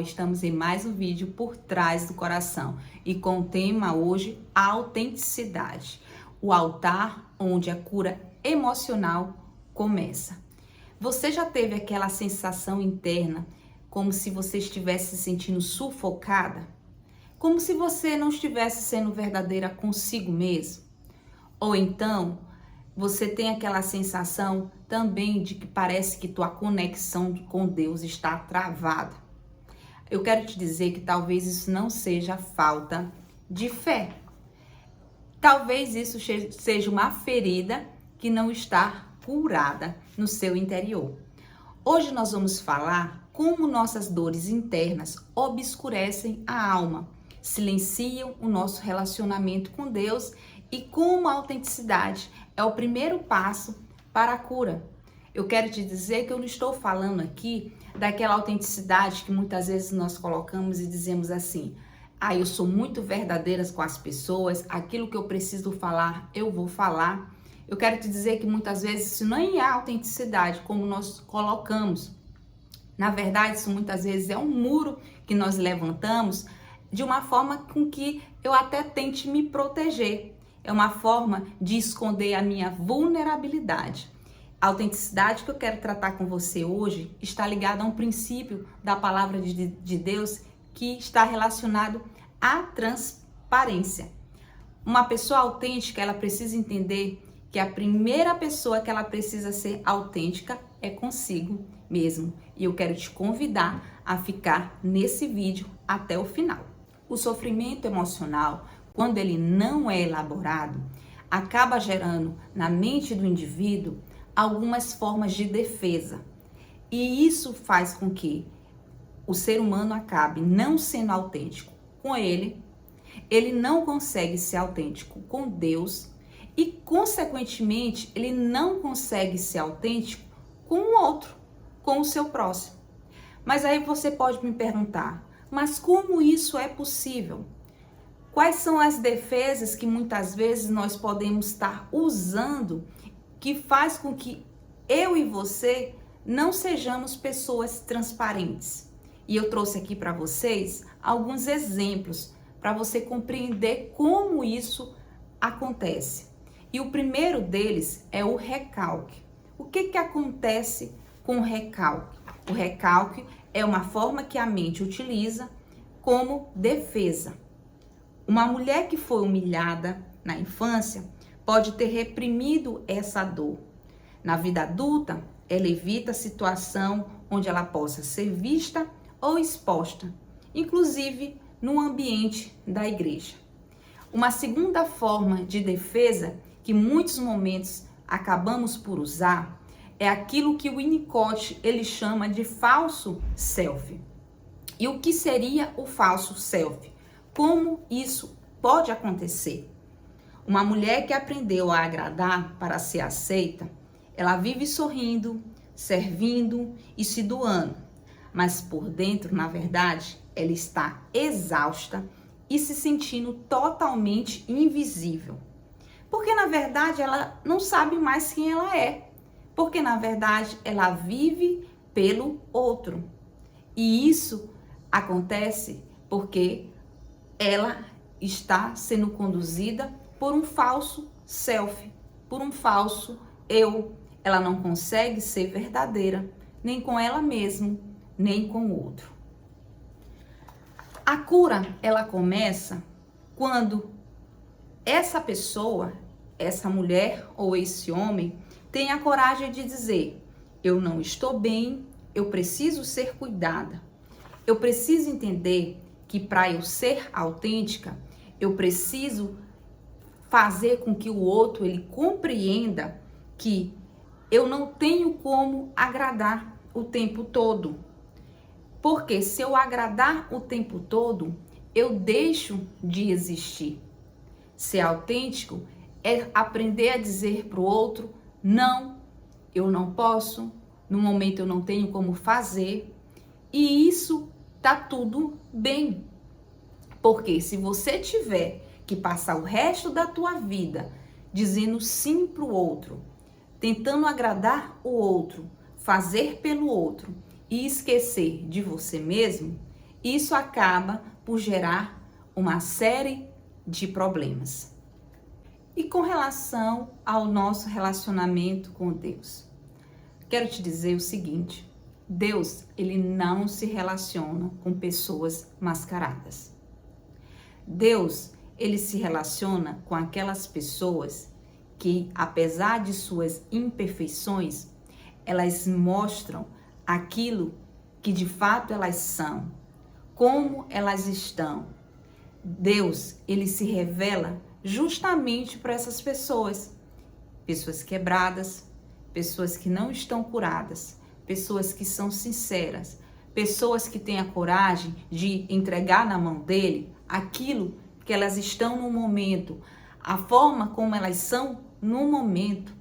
estamos em mais um vídeo por trás do coração e com o tema hoje, a autenticidade, o altar onde a cura emocional começa. Você já teve aquela sensação interna como se você estivesse se sentindo sufocada? Como se você não estivesse sendo verdadeira consigo mesmo? Ou então, você tem aquela sensação também de que parece que tua conexão com Deus está travada. Eu quero te dizer que talvez isso não seja falta de fé. Talvez isso seja uma ferida que não está curada no seu interior. Hoje nós vamos falar como nossas dores internas obscurecem a alma, silenciam o nosso relacionamento com Deus e como a autenticidade é o primeiro passo para a cura. Eu quero te dizer que eu não estou falando aqui daquela autenticidade que muitas vezes nós colocamos e dizemos assim: eu sou muito verdadeira com as pessoas, aquilo que eu preciso falar, eu vou falar. Eu quero te dizer que muitas vezes isso nem é autenticidade, como nós colocamos. Na verdade, isso muitas vezes é um muro que nós levantamos de uma forma com que eu até tente me proteger. É uma forma de esconder a minha vulnerabilidade. A autenticidade que eu quero tratar com você hoje está ligada a um princípio da palavra de Deus que está relacionado à transparência. Uma pessoa autêntica, ela precisa entender que a primeira pessoa que ela precisa ser autêntica é consigo mesmo. E eu quero te convidar a ficar nesse vídeo até o final. O sofrimento emocional, quando ele não é elaborado, acaba gerando na mente do indivíduo algumas formas de defesa. E isso faz com que o ser humano acabe não sendo autêntico com ele não consegue ser autêntico com Deus e, consequentemente, ele não consegue ser autêntico com o outro, com o seu próximo. Mas aí você pode me perguntar, mas como isso é possível? Quais são as defesas que muitas vezes nós podemos estar usando que faz com que eu e você não sejamos pessoas transparentes? E eu trouxe aqui para vocês alguns exemplos para você compreender como isso acontece. E o primeiro deles é o recalque. O que acontece com o recalque? O recalque é uma forma que a mente utiliza como defesa. Uma mulher que foi humilhada na infância pode ter reprimido essa dor. Na vida adulta, ela evita a situação onde ela possa ser vista ou exposta, inclusive no ambiente da igreja. Uma segunda forma de defesa que muitos momentos acabamos por usar é aquilo que o Winnicott ele chama de falso self. E o que seria o falso self? Como isso pode acontecer? Uma mulher que aprendeu a agradar para ser aceita, ela vive sorrindo, servindo e se doando, mas por dentro, na verdade, ela está exausta e se sentindo totalmente invisível. Porque na verdade ela não sabe mais quem ela é. Porque na verdade ela vive pelo outro. E isso acontece porque ela está sendo conduzida por um falso self, por um falso eu. Ela não consegue ser verdadeira, nem com ela mesma, nem com o outro. A cura, ela começa quando essa pessoa, essa mulher ou esse homem tem a coragem de dizer: eu não estou bem, eu preciso ser cuidada. Eu preciso entender que para eu ser autêntica, eu preciso fazer com que o outro ele compreenda que eu não tenho como agradar o tempo todo. Porque se eu agradar o tempo todo, eu deixo de existir. Ser autêntico é aprender a dizer para o outro: não, eu não posso, no momento eu não tenho como fazer. E isso tá tudo bem. Porque se você tiver que passar o resto da tua vida dizendo sim para o outro, tentando agradar o outro, fazer pelo outro, e esquecer de você mesmo, isso acaba por gerar uma série de problemas. E com relação ao nosso relacionamento com Deus, quero te dizer o seguinte: Deus, ele não se relaciona com pessoas mascaradas. Deus, ele se relaciona com aquelas pessoas que, apesar de suas imperfeições, elas mostram aquilo que de fato elas são, como elas estão. Deus, ele se revela justamente para essas pessoas quebradas, pessoas que não estão curadas, pessoas que são sinceras, pessoas que têm a coragem de entregar na mão dele aquilo que elas estão no momento, a forma como elas são no momento.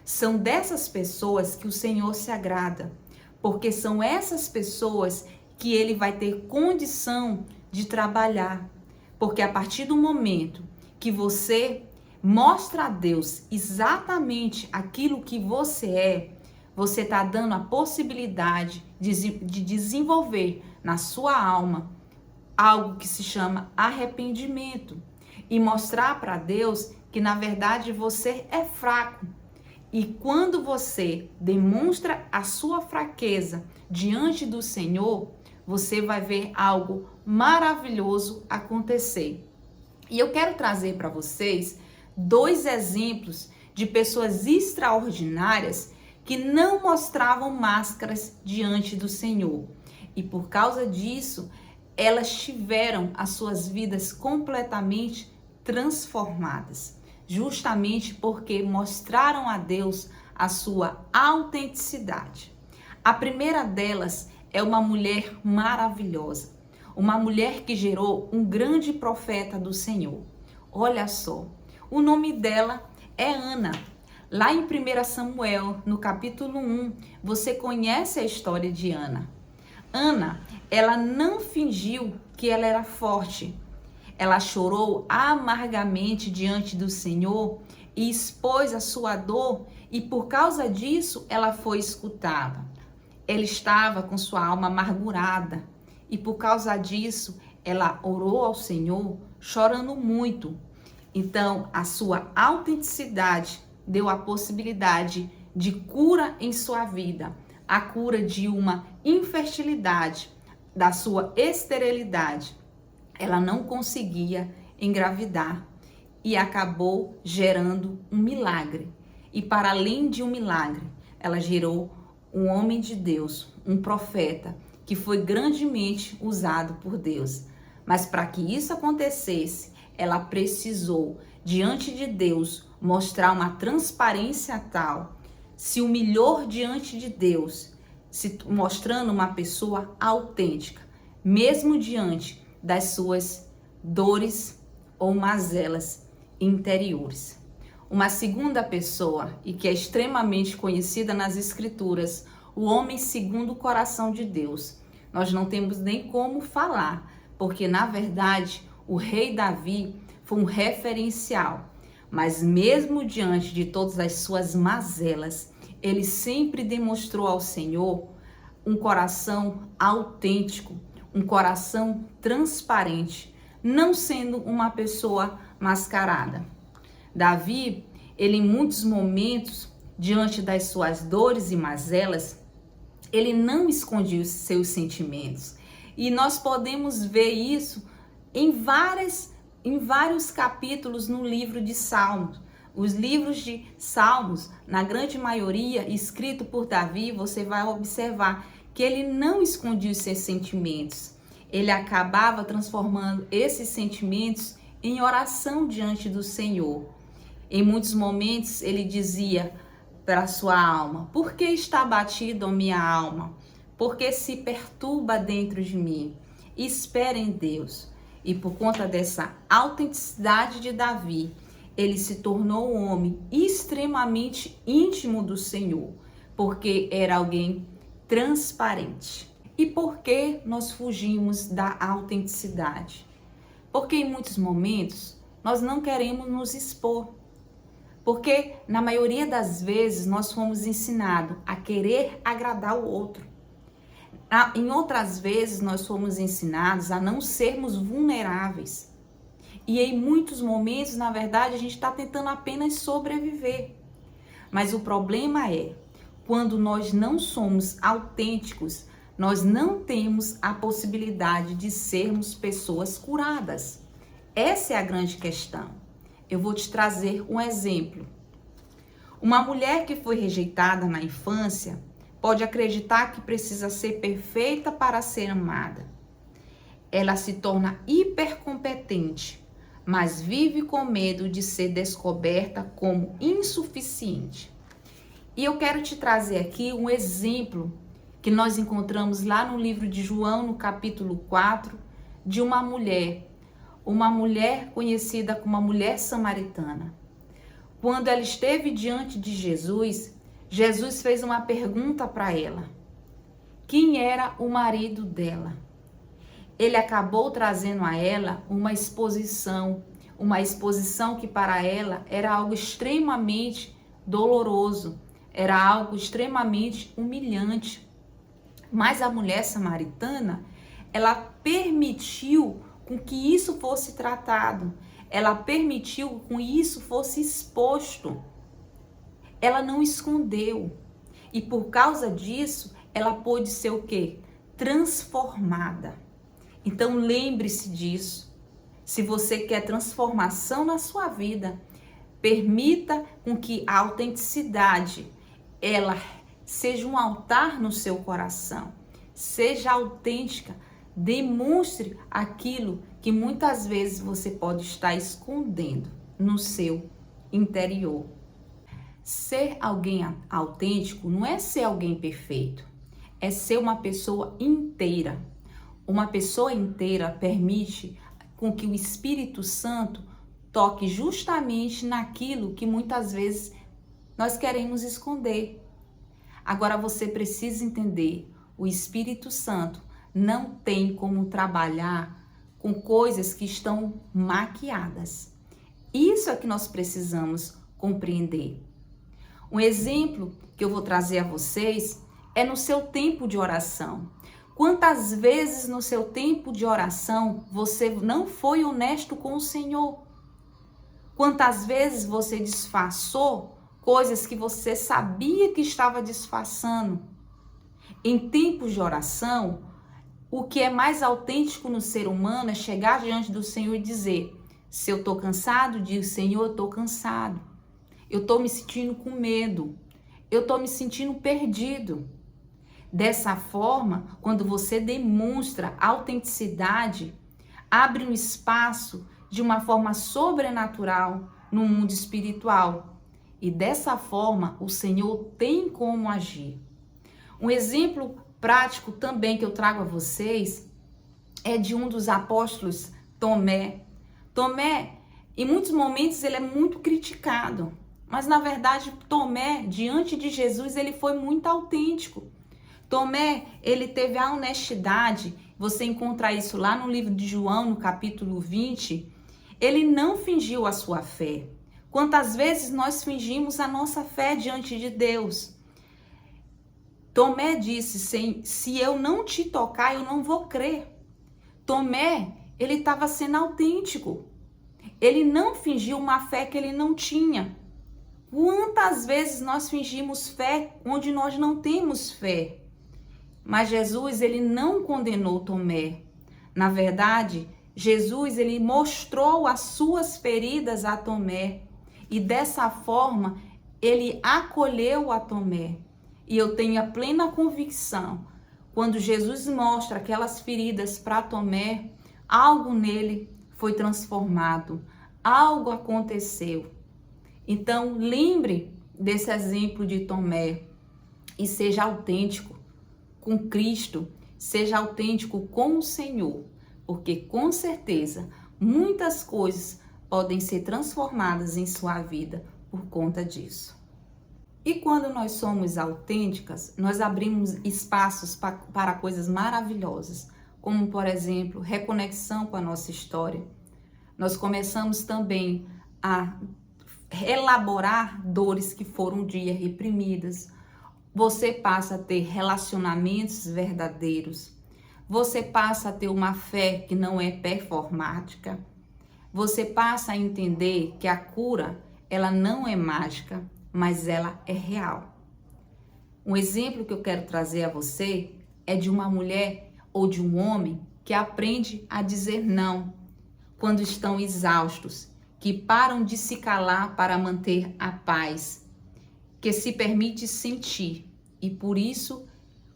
São dessas pessoas que o Senhor se agrada, porque são essas pessoas que ele vai ter condição de trabalhar. Porque a partir do momento que você mostra a Deus exatamente aquilo que você é, você está dando a possibilidade de desenvolver na sua alma algo que se chama arrependimento e mostrar para Deus que na verdade você é fraco. E quando você demonstra a sua fraqueza diante do Senhor, você vai ver algo maravilhoso acontecer. E eu quero trazer para vocês 2 exemplos de pessoas extraordinárias que não mostravam máscaras diante do Senhor. E por causa disso, elas tiveram as suas vidas completamente transformadas, justamente porque mostraram a Deus a sua autenticidade. A primeira delas é uma mulher maravilhosa, uma mulher que gerou um grande profeta do Senhor. Olha só, o nome dela é Ana. Lá em 1 Samuel, no capítulo 1, você conhece a história de Ana. Ana, ela não fingiu que ela era forte. Ela chorou amargamente diante do Senhor e expôs a sua dor, e por causa disso ela foi escutada. Ela estava com sua alma amargurada e por causa disso ela orou ao Senhor chorando muito. Então a sua autenticidade deu a possibilidade de cura em sua vida, a cura de uma infertilidade, da sua esterilidade. Ela não conseguia engravidar e acabou gerando um milagre. E para além de um milagre, ela gerou um homem de Deus, um profeta, que foi grandemente usado por Deus. Mas para que isso acontecesse, ela precisou, diante de Deus, mostrar uma transparência tal, se humilhou diante de Deus, se mostrando uma pessoa autêntica, mesmo diante das suas dores ou mazelas interiores. Uma segunda pessoa, e que é extremamente conhecida nas Escrituras, o homem segundo o coração de Deus. Nós não temos nem como falar, porque na verdade o rei Davi foi um referencial. Mas mesmo diante de todas as suas mazelas, ele sempre demonstrou ao Senhor um coração autêntico, um coração transparente, não sendo uma pessoa mascarada. Davi, ele em muitos momentos, diante das suas dores e mazelas, ele não escondia os seus sentimentos. E nós podemos ver isso em vários capítulos no livro de Salmos. Os livros de Salmos, na grande maioria, escrito por Davi, você vai observar que ele não escondia os seus sentimentos. Ele acabava transformando esses sentimentos em oração diante do Senhor. Em muitos momentos ele dizia para a sua alma: por que está abatida a minha alma? Por que se perturba dentro de mim? Espere em Deus. E por conta dessa autenticidade de Davi, ele se tornou um homem extremamente íntimo do Senhor, porque era alguém transparente. E por que nós fugimos da autenticidade? Porque em muitos momentos nós não queremos nos expor. Porque na maioria das vezes nós fomos ensinados a querer agradar o outro. Em outras vezes, nós fomos ensinados a não sermos vulneráveis. E em muitos momentos, na verdade, a gente está tentando apenas sobreviver. Mas o problema é, quando nós não somos autênticos, nós não temos a possibilidade de sermos pessoas curadas. Essa é a grande questão. Eu vou te trazer um exemplo. Uma mulher que foi rejeitada na infância pode acreditar que precisa ser perfeita para ser amada. Ela se torna hipercompetente, mas vive com medo de ser descoberta como insuficiente. E eu quero te trazer aqui um exemplo que nós encontramos lá no livro de João, no capítulo 4, de uma mulher conhecida como a mulher samaritana. Quando ela esteve diante de Jesus, Jesus fez uma pergunta para ela: quem era o marido dela? Ele acabou trazendo a ela uma exposição que para ela era algo extremamente doloroso, era algo extremamente humilhante. Mas a mulher samaritana, ela permitiu com que isso fosse tratado, ela permitiu que isso fosse exposto. Ela não escondeu. E por causa disso, ela pôde ser o quê? Transformada. Então lembre-se disso. Se você quer transformação na sua vida, permita com que a autenticidade, ela seja um altar no seu coração. Seja autêntica. Demonstre aquilo que muitas vezes você pode estar escondendo no seu interior. Ser alguém autêntico não é ser alguém perfeito, é ser uma pessoa inteira. Uma pessoa inteira permite com que o Espírito Santo toque justamente naquilo que muitas vezes nós queremos esconder. Agora você precisa entender, o Espírito Santo não tem como trabalhar com coisas que estão maquiadas. Isso é que nós precisamos compreender. Um exemplo que eu vou trazer a vocês é no seu tempo de oração. Quantas vezes no seu tempo de oração você não foi honesto com o Senhor? Quantas vezes você disfarçou coisas que você sabia que estava disfarçando? Em tempos de oração, o que é mais autêntico no ser humano é chegar diante do Senhor e dizer: se eu estou cansado, digo: Senhor, eu estou cansado. Eu estou me sentindo com medo. Eu estou me sentindo perdido. Dessa forma, quando você demonstra autenticidade, abre um espaço de uma forma sobrenatural no mundo espiritual. E dessa forma, o Senhor tem como agir. Um exemplo prático também que eu trago a vocês é de um dos apóstolos, Tomé. Tomé, em muitos momentos, ele é muito criticado. Mas, na verdade, Tomé, diante de Jesus, ele foi muito autêntico. Tomé, ele teve a honestidade, você encontra isso lá no livro de João, no capítulo 20, ele não fingiu a sua fé. Quantas vezes nós fingimos a nossa fé diante de Deus? Tomé disse: se eu não te tocar, eu não vou crer. Tomé, ele estava sendo autêntico. Ele não fingiu uma fé que ele não tinha. Quantas vezes nós fingimos fé onde nós não temos fé? Mas Jesus, ele não condenou Tomé. Na verdade, Jesus, ele mostrou as suas feridas a Tomé. E dessa forma, ele acolheu a Tomé. E eu tenho a plena convicção, quando Jesus mostra aquelas feridas para Tomé, algo nele foi transformado, algo aconteceu. Então, lembre desse exemplo de Tomé e seja autêntico com Cristo, seja autêntico com o Senhor, porque com certeza muitas coisas podem ser transformadas em sua vida por conta disso. E quando nós somos autênticas, nós abrimos espaços para coisas maravilhosas, como, por exemplo, reconexão com a nossa história. Nós começamos também a elaborar dores que foram um dia reprimidas, você passa a ter relacionamentos verdadeiros, você passa a ter uma fé que não é performática, você passa a entender que a cura, ela não é mágica, mas ela é real. Um exemplo que eu quero trazer a você é de uma mulher ou de um homem que aprende a dizer não quando estão exaustos, que param de se calar para manter a paz, que se permite sentir e por isso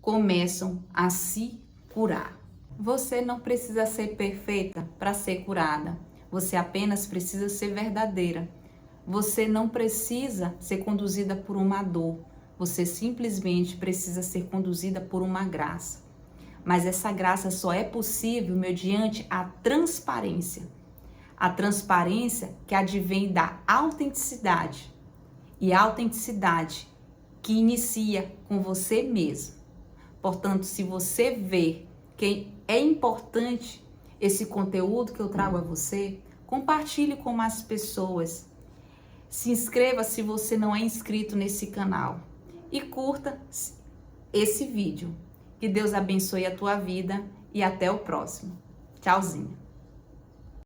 começam a se curar. Você não precisa ser perfeita para ser curada, você apenas precisa ser verdadeira. Você não precisa ser conduzida por uma dor, você simplesmente precisa ser conduzida por uma graça. Mas essa graça só é possível mediante a transparência. A transparência que advém da autenticidade. E a autenticidade que inicia com você mesmo. Portanto, se você vê que é importante esse conteúdo que eu trago a você, compartilhe com mais pessoas. Se inscreva se você não é inscrito nesse canal. E curta esse vídeo. Que Deus abençoe a tua vida e até o próximo. Tchauzinho.